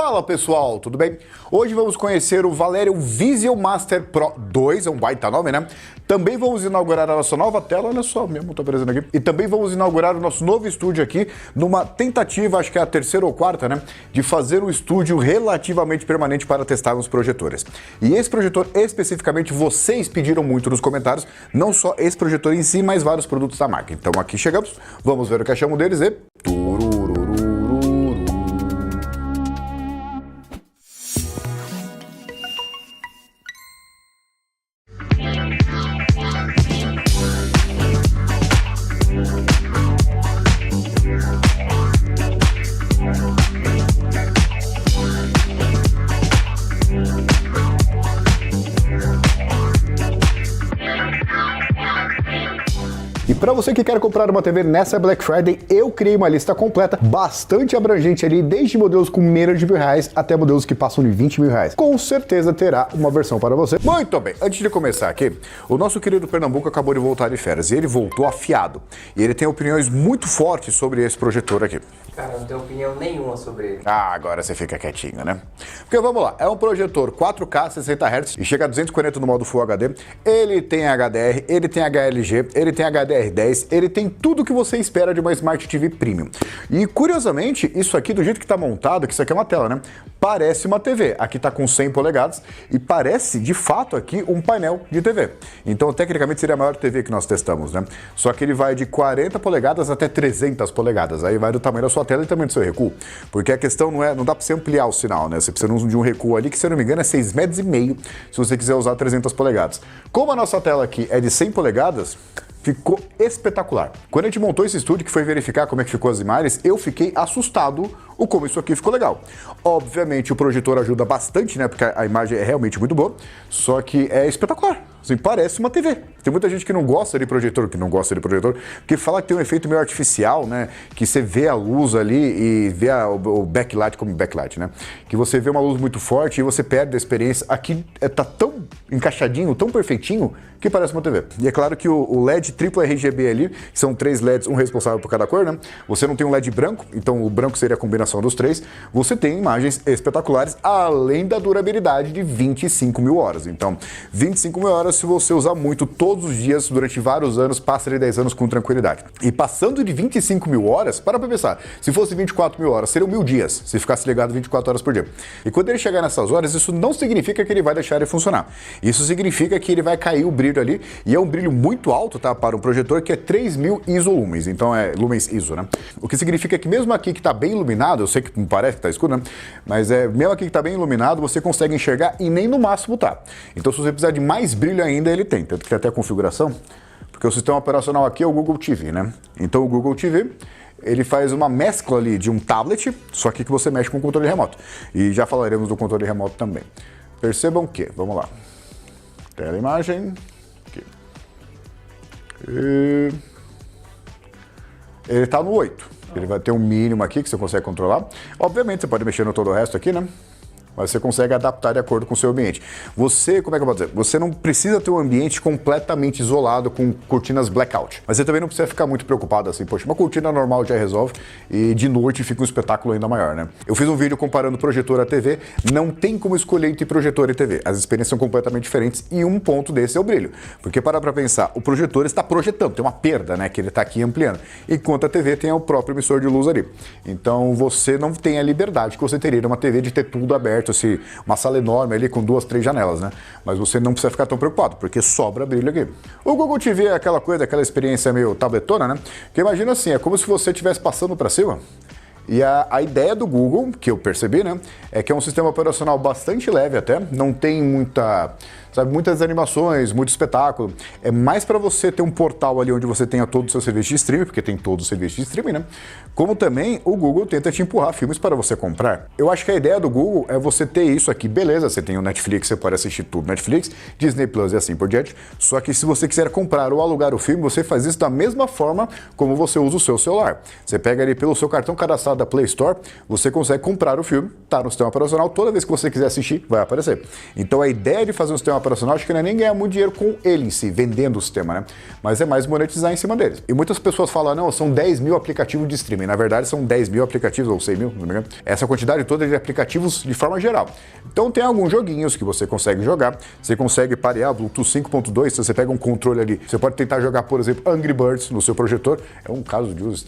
Fala pessoal, tudo bem? Hoje vamos conhecer o Valerion Vision Master Pro 2, é um baita nome, né? Também vamos inaugurar a nossa nova tela, olha só, mesmo tá aparecendo aqui. E também vamos inaugurar o nosso novo estúdio aqui, numa tentativa, acho que é a terceira ou quarta, né? De fazer um estúdio relativamente permanente para testar os projetores. E esse projetor especificamente vocês pediram muito nos comentários, não só esse projetor em si, mas vários produtos da marca. Então aqui chegamos, vamos ver o que achamos deles e... E para você que quer comprar uma TV nessa Black Friday, eu criei uma lista completa, bastante abrangente ali, desde modelos com menos de R$1.000 até modelos que passam de R$20.000. Com certeza terá uma versão para você. Muito bem, antes de começar aqui, o nosso querido Pernambuco acabou de voltar de férias e ele voltou afiado. E ele tem opiniões muito fortes sobre esse projetor aqui. Cara, não tenho opinião nenhuma sobre ele. Ah, agora você fica quietinho, né? Porque vamos lá, é um projetor 4K 60 Hz e chega a 240 no modo Full HD. Ele tem HDR, ele tem HLG, ele tem HDR10, ele tem tudo que você espera de uma Smart TV Premium. E curiosamente, isso aqui do jeito que tá montado, que isso aqui é uma tela, né? Parece uma TV. Aqui tá com 100 polegadas e parece de fato aqui um painel de TV. Então, tecnicamente seria a maior TV que nós testamos, né? Só que ele vai de 40 polegadas até 300 polegadas. Aí vai do tamanho da sua tela e também do seu recuo. Porque a questão não dá para você ampliar o sinal, né? Você precisa de um recuo ali que, se eu não me engano, é 6,5 metros se você quiser usar 300 polegadas. Como a nossa tela aqui é de 100 polegadas, ficou espetacular. Quando a gente montou esse estúdio, que foi verificar como é que ficou as imagens, eu fiquei assustado o como isso aqui ficou legal. Obviamente o projetor ajuda bastante, né? Porque a imagem é realmente muito boa, só que é espetacular. Assim, parece uma TV. Tem muita gente que não gosta de projetor, porque fala que tem um efeito meio artificial, né? Que você vê a luz ali e vê o backlight como backlight, né? Que você vê uma luz muito forte e você perde a experiência. Aqui tá tão encaixadinho, tão perfeitinho, que parece uma TV. E é claro que o LED triplo RGB ali, que são 3 LEDs, um responsável por cada cor, né? Você não tem um LED branco, então o branco seria a combinação dos três. Você tem imagens espetaculares, além da durabilidade de 25.000 horas. Então, 25.000 horas, se você usar muito todos os dias, durante vários anos, passa de 10 anos com tranquilidade. E passando de 25.000 horas, para pensar, se fosse 24.000 horas, seriam 1.000 dias, se ficasse ligado 24 horas por dia. E quando ele chegar nessas horas, isso não significa que ele vai deixar de funcionar. Isso significa que ele vai cair o brilho ali, e é um brilho muito alto, tá, para um projetor que é 3.000 ISO lumens, então é lumens ISO, né? O que significa que mesmo aqui que tá bem iluminado, eu sei que não parece que tá escuro, né? Mas mesmo aqui que tá bem iluminado, você consegue enxergar e nem no máximo tá. Então se você precisar de mais brilho ainda, ele tem, tanto que tem até a configuração, porque o sistema operacional aqui é o Google TV, né? Então o Google TV, ele faz uma mescla ali de um tablet, só que você mexe com o controle remoto. E já falaremos do controle remoto também. Percebam que, vamos lá, tela imagem, aqui. E... ele tá no 8. Ele vai ter um mínimo aqui que você consegue controlar. Obviamente você pode mexer no todo o resto aqui, né? Mas você consegue adaptar de acordo com o seu ambiente. Você, como é que eu vou dizer? Você não precisa ter um ambiente completamente isolado com cortinas blackout. Mas você também não precisa ficar muito preocupado assim, poxa, uma cortina normal já resolve e de noite fica um espetáculo ainda maior, né? Eu fiz um vídeo comparando projetor a TV, não tem como escolher entre projetor e TV. As experiências são completamente diferentes e um ponto desse é o brilho. Porque para pensar, o projetor está projetando, tem uma perda, né, que ele está aqui ampliando. Enquanto a TV tem o próprio emissor de luz ali. Então você não tem a liberdade que você teria numa TV de ter tudo aberto, assim, uma sala enorme ali com 2, 3 janelas, né? Mas você não precisa ficar tão preocupado, porque sobra brilho aqui. O Google TV é aquela coisa, aquela experiência meio tabletona, né? Que imagina assim, é como se você estivesse passando para cima. E a ideia do Google, que eu percebi, né, é que é um sistema operacional bastante leve até, não tem muitas animações, muito espetáculo. É mais para você ter um portal ali onde você tenha todo o seu serviço de streaming, porque tem todo o serviço de streaming, né? Como também o Google tenta te empurrar filmes para você comprar. Eu acho que a ideia do Google é você ter isso aqui, beleza, você tem o Netflix, você pode assistir tudo no Netflix, Disney Plus e assim por diante, só que se você quiser comprar ou alugar o filme, você faz isso da mesma forma como você usa o seu celular. Você pega ali pelo seu cartão cadastrado da Play Store, você consegue comprar o filme, tá no sistema operacional, toda vez que você quiser assistir, vai aparecer. Então a ideia de fazer um sistema operacional, acho que não é nem ganhar muito dinheiro com ele em si, vendendo o sistema, né? Mas é mais monetizar em cima deles. E muitas pessoas falam, não, são 10 mil aplicativos de streaming. Na verdade, são 10 mil aplicativos, ou 100 mil, não me engano. Essa quantidade toda de aplicativos de forma geral. Então tem alguns joguinhos que você consegue jogar, você consegue parear Bluetooth 5.2, se você pega um controle ali, você pode tentar jogar, por exemplo, Angry Birds no seu projetor. É um caso de uso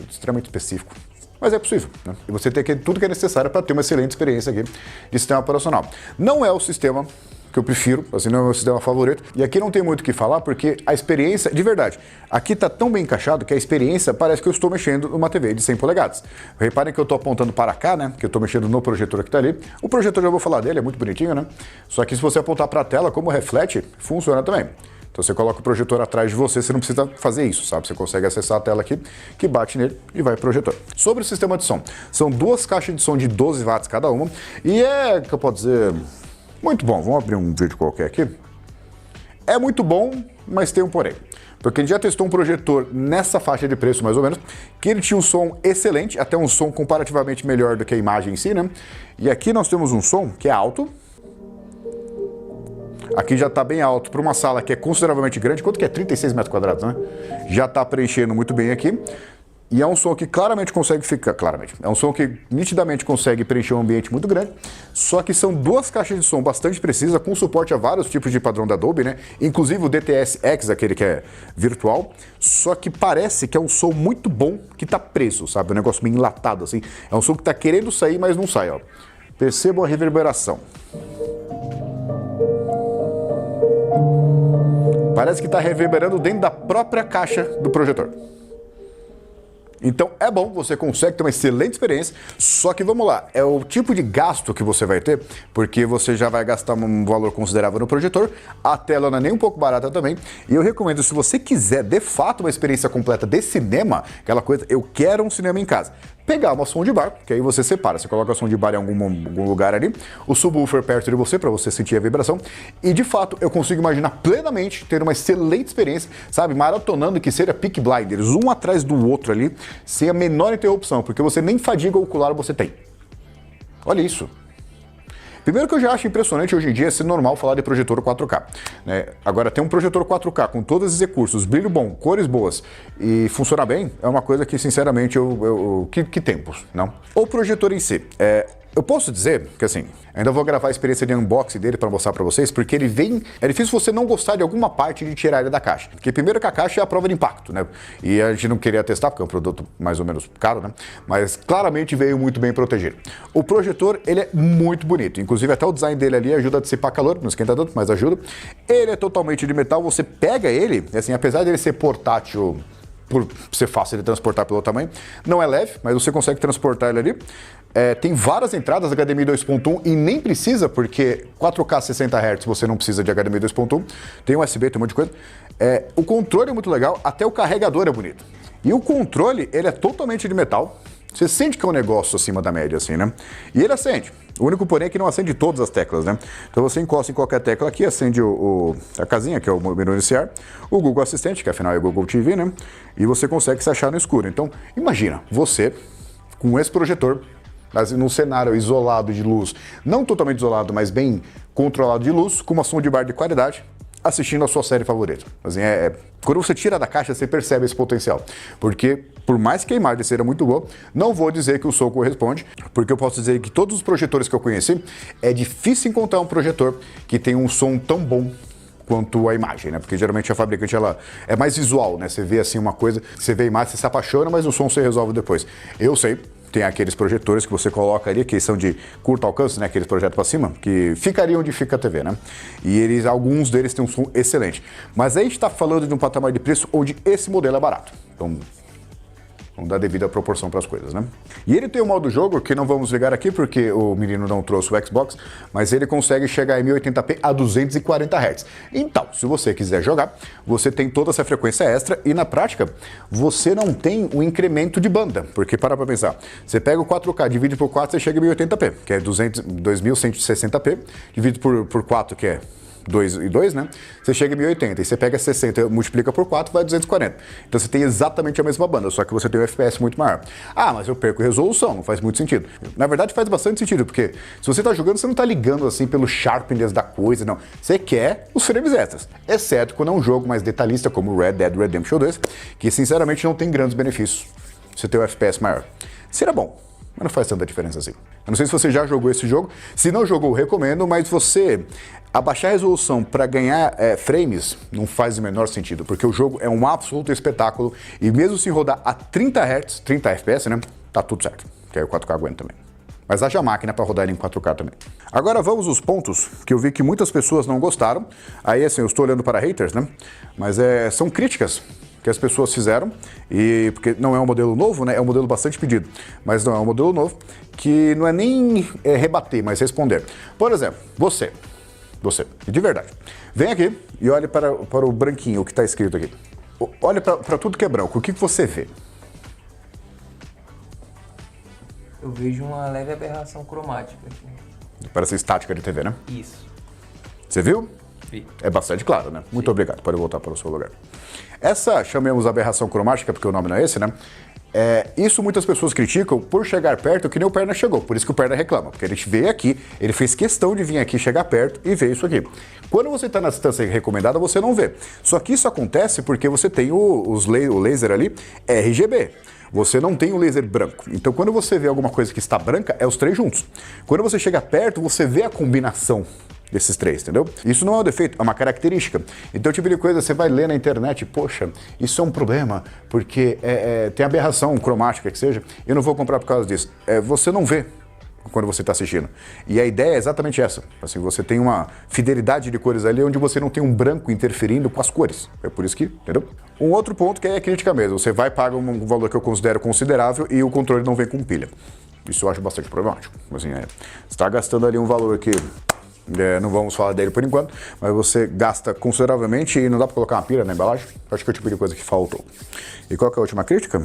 extremamente específico. Mas é possível, né? E você tem tudo que é necessário para ter uma excelente experiência aqui de sistema operacional. Não é o sistema que eu prefiro, assim, não é o meu sistema favorito. E aqui não tem muito o que falar, porque a experiência, de verdade, aqui tá tão bem encaixado que a experiência parece que eu estou mexendo numa TV de 100 polegadas. Reparem que eu estou apontando para cá, né? Que eu estou mexendo no projetor que está ali. O projetor, já vou falar dele, é muito bonitinho, né? Só que se você apontar para a tela, como reflete, funciona também. Então você coloca o projetor atrás de você não precisa fazer isso, sabe? Você consegue acessar a tela aqui, que bate nele e vai pro projetor. Sobre o sistema de som, são duas caixas de som de 12 watts cada uma, e é, que eu posso dizer, muito bom. Vamos abrir um vídeo qualquer aqui. É muito bom, mas tem um porém. Porque a gente já testou um projetor nessa faixa de preço, mais ou menos, que ele tinha um som excelente, até um som comparativamente melhor do que a imagem em si, né? E aqui nós temos um som que é alto. Aqui já está bem alto para uma sala que é consideravelmente grande. Quanto que é? 36 metros quadrados, né? Já está preenchendo muito bem aqui. E é um som que claramente consegue ficar... Claramente. É um som que nitidamente consegue preencher um ambiente muito grande. Só que são duas caixas de som bastante precisas, com suporte a vários tipos de padrão da Dolby, né? Inclusive o DTS-X, aquele que é virtual. Só que parece que é um som muito bom que está preso, sabe? Um negócio meio enlatado, assim. É um som que está querendo sair, mas não sai, ó. Percebam a reverberação. Parece que está reverberando dentro da própria caixa do projetor. Então é bom, você consegue ter uma excelente experiência, só que vamos lá, é o tipo de gasto que você vai ter, porque você já vai gastar um valor considerável no projetor, a tela não é nem um pouco barata também, e eu recomendo, se você quiser de fato uma experiência completa de cinema, aquela coisa, eu quero um cinema em casa, pegar uma soundbar, que aí você separa, você coloca a soundbar em algum lugar ali, o subwoofer perto de você, para você sentir a vibração, e de fato eu consigo imaginar plenamente ter uma excelente experiência, sabe, maratonando que seja Peaky Blinders, um atrás do outro ali, sem a menor interrupção, porque você nem fadiga ocular você tem. Olha isso. Primeiro que eu já acho impressionante hoje em dia ser normal falar de projetor 4K. Né? Agora, ter um projetor 4K com todos esses recursos, brilho bom, cores boas e funcionar bem, é uma coisa que, sinceramente, que tempos, não? O projetor em si, eu posso dizer que, assim, ainda vou gravar a experiência de unboxing dele para mostrar para vocês, porque ele vem... É difícil você não gostar de alguma parte de tirar ele da caixa. Porque primeiro que a caixa é a prova de impacto, né? E a gente não queria testar, porque é um produto mais ou menos caro, né? Mas claramente veio muito bem protegido. O projetor, ele é muito bonito. Inclusive até o design dele ali ajuda a dissipar calor, não esquenta tanto, mas ajuda. Ele é totalmente de metal, você pega ele, assim, apesar dele ser portátil... por ser fácil de transportar pelo tamanho, não é leve, mas você consegue transportar ele ali. Tem várias entradas HDMI 2.1 e nem precisa, porque 4K 60 Hz você não precisa de HDMI 2.1, tem USB, tem um monte de coisa. O controle é muito legal, até o carregador é bonito. E o controle, ele é totalmente de metal. Você sente que é um negócio acima da média, assim, né? E ele acende. O único porém é que não acende todas as teclas, né? Então você encosta em qualquer tecla aqui, acende a casinha, que é o menu iniciar, o Google Assistente, que afinal é o Google TV, né? E você consegue se achar no escuro. Então, imagina, você, com esse projetor, num cenário isolado de luz, não totalmente isolado, mas bem controlado de luz, com uma soundbar de qualidade, assistindo a sua série favorita. Assim, quando você tira da caixa, você percebe esse potencial. Porque, por mais que a imagem seja muito boa, não vou dizer que o som corresponde, porque eu posso dizer que todos os projetores que eu conheci, é difícil encontrar um projetor que tenha um som tão bom quanto a imagem, né? Porque geralmente a fabricante, ela é mais visual, né? Você vê assim uma coisa, você vê a imagem, você se apaixona, mas o som você resolve depois. Eu sei. Tem aqueles projetores que você coloca ali, que são de curto alcance, né? Aqueles projetos para cima, que ficariam onde fica a TV, né? E alguns deles têm um som excelente. Mas aí a gente está falando de um patamar de preço onde esse modelo é barato. Então, vamos dar devida proporção para as coisas, né? E ele tem um modo jogo que não vamos ligar aqui porque o menino não trouxe o Xbox, mas ele consegue chegar em 1080p a 240 Hz. Então, se você quiser jogar, você tem toda essa frequência extra e na prática você não tem o incremento de banda, porque para pensar, você pega o 4K, divide por 4, você chega em 1080p, que é 2160p, dividido por 4, que é 2 e 2, né? Você chega em 1080 e você pega 60, multiplica por 4, vai 240. Então você tem exatamente a mesma banda, só que você tem um FPS muito maior. Ah, mas eu perco resolução, não faz muito sentido. Na verdade faz bastante sentido, porque se você tá jogando, você não tá ligando assim pelo sharpness da coisa, não. Você quer os frames extras, exceto quando é um jogo mais detalhista como Red Dead Redemption 2, que sinceramente não tem grandes benefícios. Você tem um FPS maior. Seria bom, mas não faz tanta diferença assim. Eu não sei se você já jogou esse jogo. Se não jogou, eu recomendo, mas você abaixar a resolução para ganhar frames não faz o menor sentido, porque o jogo é um absoluto espetáculo e mesmo se rodar a 30 Hz, 30 FPS, né, tá tudo certo, que aí o 4K aguenta também. Mas haja máquina para rodar ele em 4K também. Agora vamos aos pontos que eu vi que muitas pessoas não gostaram. Aí assim, eu estou olhando para haters, né, mas são críticas que as pessoas fizeram, e porque não é um modelo novo, né? É um modelo bastante pedido, mas não é um modelo novo, que não é nem rebater, mas responder. Por exemplo, você, de verdade, vem aqui e olhe para o branquinho, o que está escrito aqui. Olhe para tudo que é branco, o que você vê? Eu vejo uma leve aberração cromática aqui. Parece estática de TV, né? Isso. Você viu? Vi. É bastante claro, né? Muito obrigado, pode voltar para o seu lugar. Essa, chamemos aberração cromática, porque o nome não é esse, né? Isso muitas pessoas criticam por chegar perto, que nem o Perna chegou. Por isso que o Perna reclama, porque ele veio aqui, ele fez questão de vir aqui, chegar perto e ver isso aqui. Quando você está na distância recomendada, você não vê. Só que isso acontece porque você tem o laser ali RGB. Você não tem o laser branco. Então, quando você vê alguma coisa que está branca, é os três juntos. Quando você chega perto, você vê a combinação desses três, entendeu? Isso não é um defeito, é uma característica. Então, tipo de coisa, você vai ler na internet, poxa, isso é um problema, porque tem aberração cromática que seja, eu não vou comprar por causa disso. Você não vê quando você está assistindo. E a ideia é exatamente essa. Assim, você tem uma fidelidade de cores ali onde você não tem um branco interferindo com as cores. É por isso que, entendeu? Um outro ponto que é crítica mesmo. Você vai pagar um valor que eu considero considerável e o controle não vem com pilha. Isso eu acho bastante problemático. Assim, você está gastando ali um valor que não vamos falar dele por enquanto, mas você gasta consideravelmente e não dá para colocar uma pilha na embalagem. Acho que é o tipo de coisa que faltou. E qual que é a última crítica?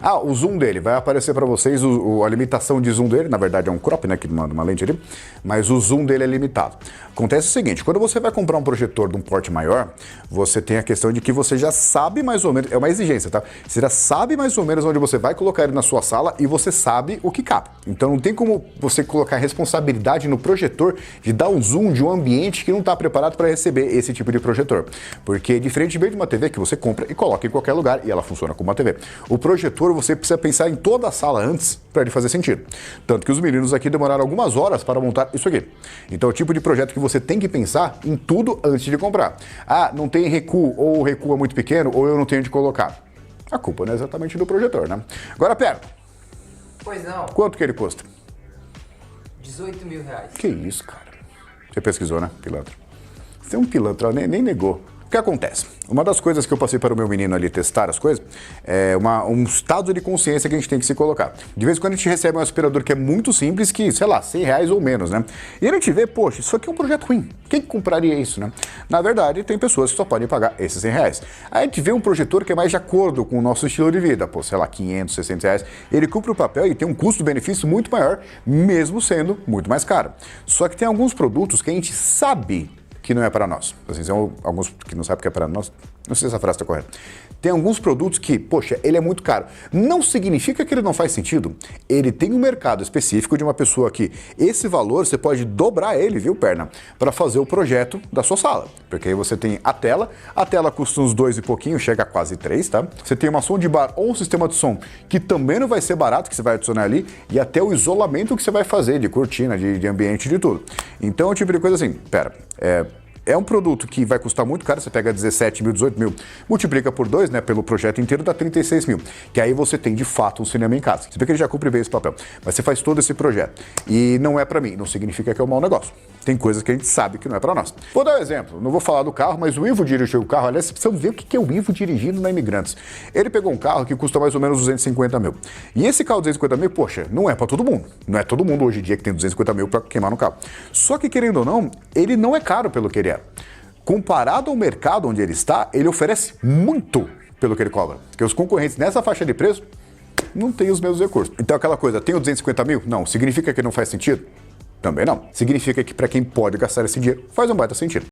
Ah, o zoom dele. Vai aparecer para vocês a limitação de zoom dele. Na verdade é um crop, né, que manda uma lente ali, mas o zoom dele é limitado. Acontece o seguinte, quando você vai comprar um projetor de um porte maior, você tem a questão de que você já sabe mais ou menos, é uma exigência, tá? Você já sabe mais ou menos onde você vai colocar ele na sua sala e você sabe o que cabe. Então não tem como você colocar responsabilidade no projetor de dar um zoom de um ambiente que não está preparado para receber esse tipo de projetor. Porque diferentemente de uma TV que você compra e coloca em qualquer lugar e ela funciona como uma TV. O projetor você precisa pensar em toda a sala antes para ele fazer sentido. Tanto que os meninos aqui demoraram algumas horas para montar isso aqui. Então é o tipo de projeto que você tem que pensar em tudo antes de comprar. Ah, não tem recuo, ou o recuo é muito pequeno, ou eu não tenho onde colocar. A culpa não é exatamente do projetor, né? Agora, pera. Pois não. Quanto que ele custa? 18 mil reais. Que isso, cara? Você pesquisou, né, pilantra? Você é um pilantra, nem negou. O que acontece? Uma das coisas que eu passei para o meu menino ali testar as coisas é um estado de consciência que a gente tem que se colocar. De vez em quando a gente recebe um aspirador que é muito simples, que, sei lá, 100 reais ou menos, né? E a gente vê, poxa, isso aqui é um projeto ruim. Quem compraria isso, né? Na verdade, tem pessoas que só podem pagar esses 100 reais. Aí a gente vê um projetor que é mais de acordo com o nosso estilo de vida, pô, sei lá, 500, 600 reais. Ele cumpre o papel e tem um custo-benefício muito maior, mesmo sendo muito mais caro. Só que tem alguns produtos que a gente sabe que não é para nós. Assim, são alguns que não sabem que é para nós. Não sei se essa frase está correta. Tem alguns produtos que, poxa, ele é muito caro. Não significa que ele não faz sentido. Ele tem um mercado específico de uma pessoa que esse valor você pode dobrar ele, viu, perna? Para fazer o projeto da sua sala. Porque aí você tem a tela custa uns 2 e pouquinho, chega a quase 3, tá? Você tem uma soundbar ou um sistema de som que também não vai ser barato, que você vai adicionar ali, e até o isolamento que você vai fazer de cortina, de ambiente, de tudo. Então é o tipo de coisa assim, é um produto que vai custar muito caro, você pega 17 mil, 18 mil, multiplica por 2, né, pelo projeto inteiro dá 36 mil, que aí você tem de fato um cinema em casa. Você vê que ele já cumpre bem esse papel, mas você faz todo esse projeto. E não é pra mim, não significa que é um mau negócio. Tem coisas que a gente sabe que não é pra nós. Vou dar um exemplo, não vou falar do carro, mas o Ivo dirigiu o carro, aliás, vocês precisam ver o que é o Ivo dirigindo na Imigrantes. Ele pegou um carro que custa mais ou menos 250 mil. E esse carro de 250 mil, poxa, não é pra todo mundo. Não é todo mundo hoje em dia que tem 250 mil pra queimar no carro. Só que, querendo ou não, ele não é caro pelo que ele é. Comparado ao mercado onde ele está, ele oferece muito pelo que ele cobra. Porque os concorrentes nessa faixa de preço não têm os mesmos recursos. Então aquela coisa, tem o 250 mil? Não. Significa que não faz sentido? Também não. Significa que para quem pode gastar esse dinheiro, faz um baita sentido.